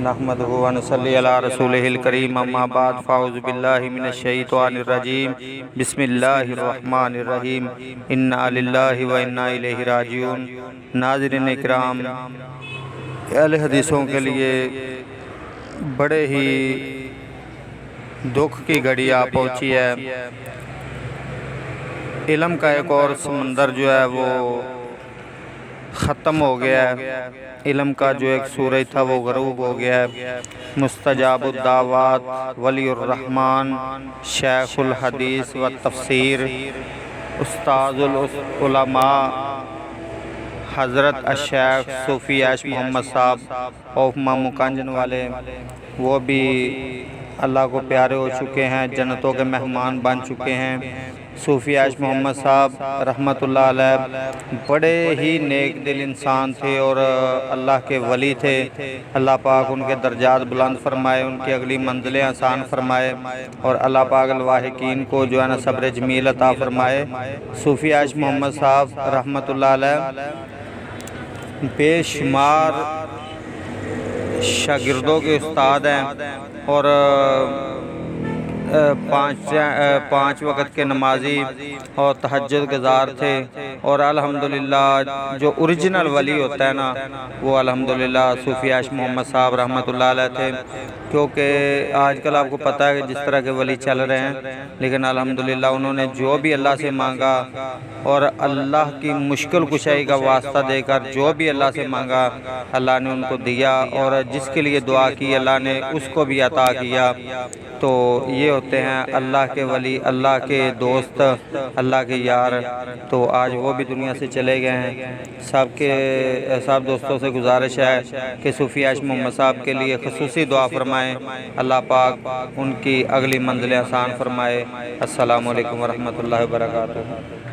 نحمدہ و نصلی علی رسولہ الکریم اما بعد فاعوذ باللہ من الشیطان الرجیم بسم اللہ الرحمن الرحیم انا للہ و انا الیہ راجعون۔ ناظرین اکرام، اہل حدیثوں کے لیے بڑے ہی دکھ کی گھڑی آ پہنچی ہے۔ علم کا ایک اور سمندر جو ہے وہ ختم ہو گیا ہے۔ علم کا جو ایک سورج تھا وہ غروب ہو گیا ہے۔ مستجاب الدعوات ولی الرحمن شیخ الحدیث و تفسیر استاذ العلماء حضرت الشیخ صوفی عیش محمد صاحب آف مامو کانجن والے، وہ بھی اللہ کو پیارے ہو چکے ہیں، جنتوں کے مہمان بن چکے ہیں۔ صوفی عیش محمد صاحب رحمۃ اللہ علیہ بڑے ہی نیک دل انسان تھے اور اللہ کے ولی تھے۔ اللہ پاک ان کے درجات بلند فرمائے، ان کی اگلی منزلیں آسان فرمائے، اور اللہ پاک الواحقین کو جو ہے نا صبر جمیل عطا فرمائے۔ صوفی عیش محمد صاحب رحمۃ اللہ علیہ بے شمار شاگردوں کے استاد ہیں اور پانچ وقت کے نمازی اور تہجد گزار تھے، اور الحمدللہ جو اوریجنل ولی ہوتا ہے نا وہ الحمدللہ صوفی عیش محمد صاحب رحمۃ اللہ علیہ تھے۔ کیونکہ آج کل آپ کو پتہ ہے کہ جس طرح کے ولی چل رہے ہیں، لیکن الحمدللہ انہوں نے جو بھی اللہ سے مانگا اور اللہ کی مشکل کشائی کا واسطہ دے کر جو بھی اللہ سے مانگا اللہ نے ان کو دیا، اور جس کے لیے دعا کی اللہ نے اس کو بھی عطا کیا۔ تو یہ ہوتے ہیں اللہ کے ولی، اللہ کے دوست، اللہ کے یار۔ تو آج وہ بھی دنیا سے چلے گئے ہیں۔ سب دوستوں سے گزارش ہے کہ صوفی عیش محمد صاحب کے لیے خصوصی دعا فرمائیں، اللہ پاک ان کی اگلی منزلیں آسان فرمائے۔ السلام علیکم ورحمۃ اللہ وبرکاتہ۔